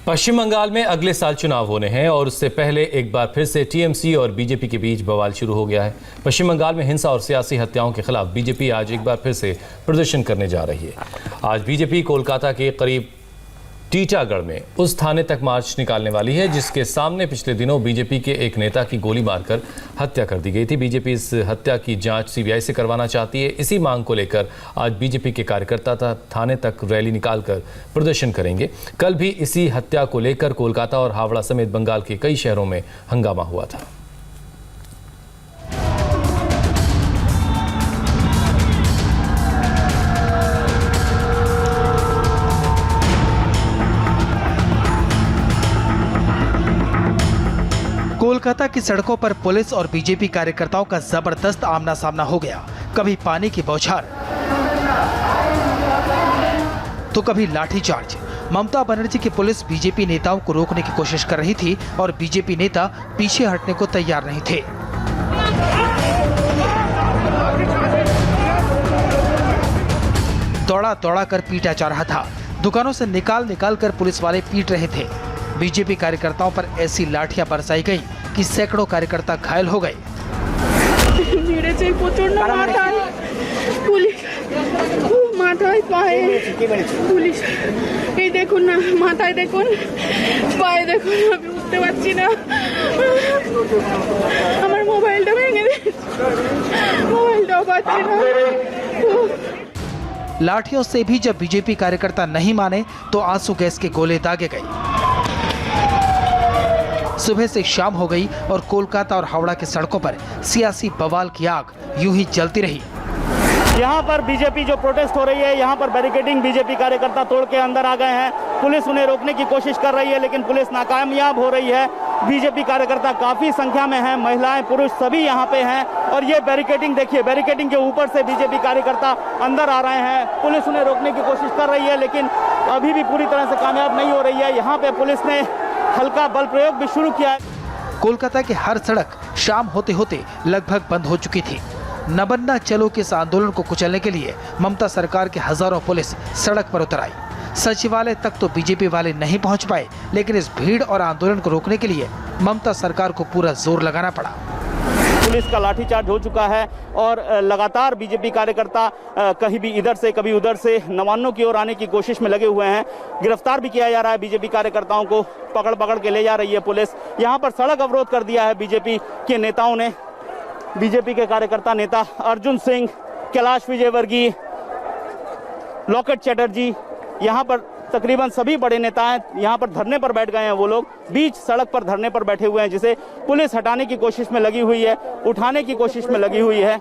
पश्चिम बंगाल में अगले साल चुनाव होने हैं और उससे पहले एक बार फिर से टीएमसी और बीजेपी के बीच बवाल शुरू हो गया है। पश्चिम बंगाल में हिंसा और सियासी हत्याओं के खिलाफ बीजेपी आज एक बार फिर से प्रदर्शन करने जा रही है। आज बीजेपी कोलकाता के करीब टीटागढ़ में उस थाने तक मार्च निकालने वाली है जिसके सामने पिछले दिनों बीजेपी के एक नेता की गोली मारकर हत्या कर दी गई थी। बीजेपी इस हत्या की जांच सीबीआई से करवाना चाहती है। इसी मांग को लेकर आज बीजेपी के कार्यकर्ता थाने तक रैली निकालकर प्रदर्शन करेंगे। कल भी इसी हत्या को लेकर कोलकाता और हावड़ा समेत बंगाल के कई शहरों में हंगामा हुआ था। कोलकाता की सड़कों पर पुलिस और बीजेपी कार्यकर्ताओं का जबरदस्त आमना सामना हो गया। कभी पानी की बौछार तो कभी लाठीचार्ज। ममता बनर्जी की पुलिस बीजेपी नेताओं को रोकने की कोशिश कर रही थी और बीजेपी नेता पीछे हटने को तैयार नहीं थे। दौड़ा दौड़ा कर पीटा जा रहा था। दुकानों से निकाल कर पुलिस वाले पीट रहे थे। बीजेपी कार्यकर्ताओं पर ऐसी लाठियां बरसाई गई कि सैकड़ों कार्यकर्ता घायल हो गए। পুলিশ এই দেখুন না, মাথায় দেখুন, পায়ে দেখুন, আমি উঠতে পারছি না। আমার মোবাইলটা ভেঙে দিয়েছে, মোবাইলটাও পাচ্ছি না। लाठियों से भी जब बीजेपी कार्यकर्ता नहीं माने तो आंसू गैस के गोले दागे गए। सुबह से शाम हो गई और कोलकाता और हावड़ा की सड़कों पर सियासी बवाल की आग यूं ही जलती रही। यहाँ पर बीजेपी जो प्रोटेस्ट हो रही है, यहाँ पर बैरिकेडिंग बीजेपी कार्यकर्ता तोड़ के अंदर आ गए हैं। पुलिस उन्हें रोकने की कोशिश कर रही है लेकिन पुलिस नाकामयाब हो रही है। बीजेपी कार्यकर्ता काफी संख्या में हैं, महिलाएं पुरुष सभी यहाँ पे हैं और ये बैरिकेडिंग देखिए, बैरिकेडिंग के ऊपर से बीजेपी कार्यकर्ता अंदर आ रहे हैं। पुलिस उन्हें रोकने की कोशिश कर रही है लेकिन अभी भी पूरी तरह से कामयाब नहीं हो रही है। यहाँ पे पुलिस ने हल्का बल प्रयोग भी शुरू किया है। कोलकाता की हर सड़क शाम होते होते लगभग बंद हो चुकी थी। नबन्ना चलो के इस आंदोलन को कुचलने के लिए ममता सरकार के हजारों पुलिस सड़क पर उतर आई। सचिवालय तक तो बीजेपी वाले नहीं पहुंच पाए लेकिन इस भीड़ और आंदोलन को रोकने के लिए ममता सरकार को पूरा जोर लगाना पड़ा। पुलिस का लाठीचार्ज हो चुका है और लगातार बीजेपी कार्यकर्ता कहीं भी इधर से कभी उधर से नवान्नों की ओर आने की कोशिश में लगे हुए हैं। गिरफ्तार भी किया जा रहा है, बीजेपी कार्यकर्ताओं को पकड़ के ले जा रही है पुलिस। यहाँ पर सड़क अवरोध कर दिया है बीजेपी के नेताओं ने। बीजेपी के कार्यकर्ता नेता अर्जुन सिंह, कैलाश विजयवर्गीय, लॉकेट चैटर्जी, यहाँ पर तकरीबन सभी बड़े नेता हैं। यहाँ पर धरने पर बैठ गए हैं। वो लोग बीच सड़क पर धरने पर बैठे हुए हैं जिसे पुलिस हटाने की कोशिश में लगी हुई है, उठाने की कोशिश में लगी हुई है।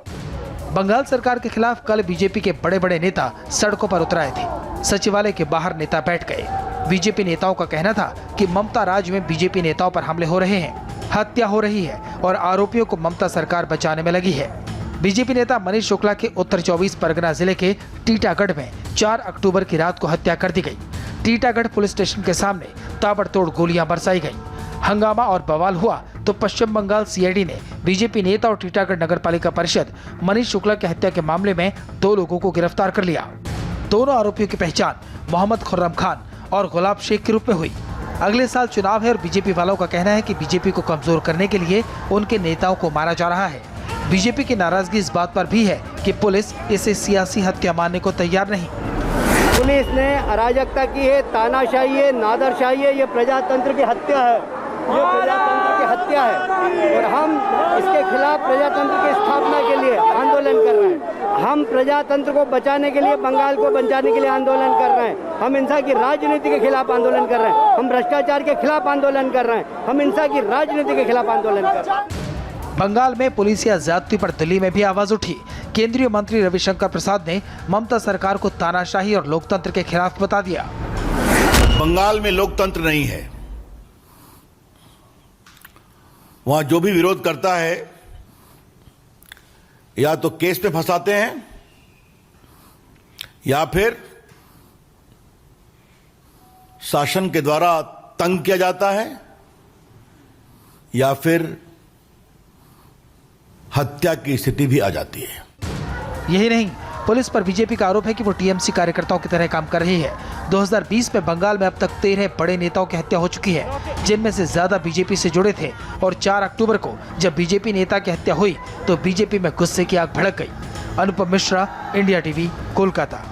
बंगाल सरकार के खिलाफ कल बीजेपी के बड़े बड़े नेता सड़कों पर उतर आए थे। सचिवालय के बाहर नेता बैठ गए। बीजेपी नेताओं का कहना था कि ममता राज में बीजेपी नेताओं पर हमले हो रहे हैं, हत्या हो रही है और आरोपियों को ममता सरकार बचाने में लगी है। बीजेपी नेता मनीष शुक्ला के उत्तर 24 परगना जिले के टीटागढ़ में 4 अक्टूबर की रात को हत्या कर दी गई। टीटागढ़ पुलिस स्टेशन के सामने ताबड़तोड़ गोलियां बरसाई गईं। हंगामा और बवाल हुआ तो पश्चिम बंगाल सीआईडी ने बीजेपी नेता और टीटागढ़ नगरपालिका परिषद मनीष शुक्ला की हत्या के मामले में 2 लोगों को गिरफ्तार कर लिया। दोनों आरोपियों की पहचान मोहम्मद खुर्रम खान और गुलाब शेख के रूप में हुई। अगले साल चुनाव है और बीजेपी वालों का कहना है कि बीजेपी को कमजोर करने के लिए उनके नेताओं को मारा जा रहा है। बीजेपी की नाराजगी इस बात पर भी है कि पुलिस इसे सियासी हत्या मानने को तैयार नहीं। पुलिस ने अराजकता की है, तानाशाही है, नादरशाही है, ये प्रजातंत्र की हत्या है, ये प्रजातंत्र की हत्या है और हम इसके खिलाफ प्रजातंत्र की स्थापना के लिए आंदोलन कर रहे हैं। हम प्रजातंत्र को बचाने के लिए, बंगाल को बचाने के लिए आंदोलन कर रहे हैं। हम हिंसा की राजनीति के खिलाफ आंदोलन कर रहे हैं। हम भ्रष्टाचार के खिलाफ आंदोलन कर रहे हैं। हम हिंसा की राजनीति के खिलाफ आंदोलन कर रहे हैं। बंगाल में पुलिसिया ज्यादती पर दिल्ली में भी आवाज उठी। केंद्रीय मंत्री रविशंकर प्रसाद ने ममता सरकार को तानाशाही और लोकतंत्र के खिलाफ बता दिया। बंगाल में लोकतंत्र नहीं है। वहां जो भी विरोध करता है या तो केस पे फंसाते हैं या फिर शासन के द्वारा तंग किया जाता है या फिर हत्या की स्थिति भी आ जाती है। यही नहीं, पुलिस पर बीजेपी का आरोप है कि वो टीएमसी कार्यकर्ताओं की तरह काम कर रही है। 2020 में बंगाल में अब तक 13 बड़े नेताओं की हत्या हो चुकी है, जिनमें से ज्यादा बीजेपी से जुड़े थे। और 4 अक्टूबर को जब बीजेपी नेता की हत्या हुई तो बीजेपी में गुस्से की आग भड़क गई। Anupam Mishra, India TV, Kolkata.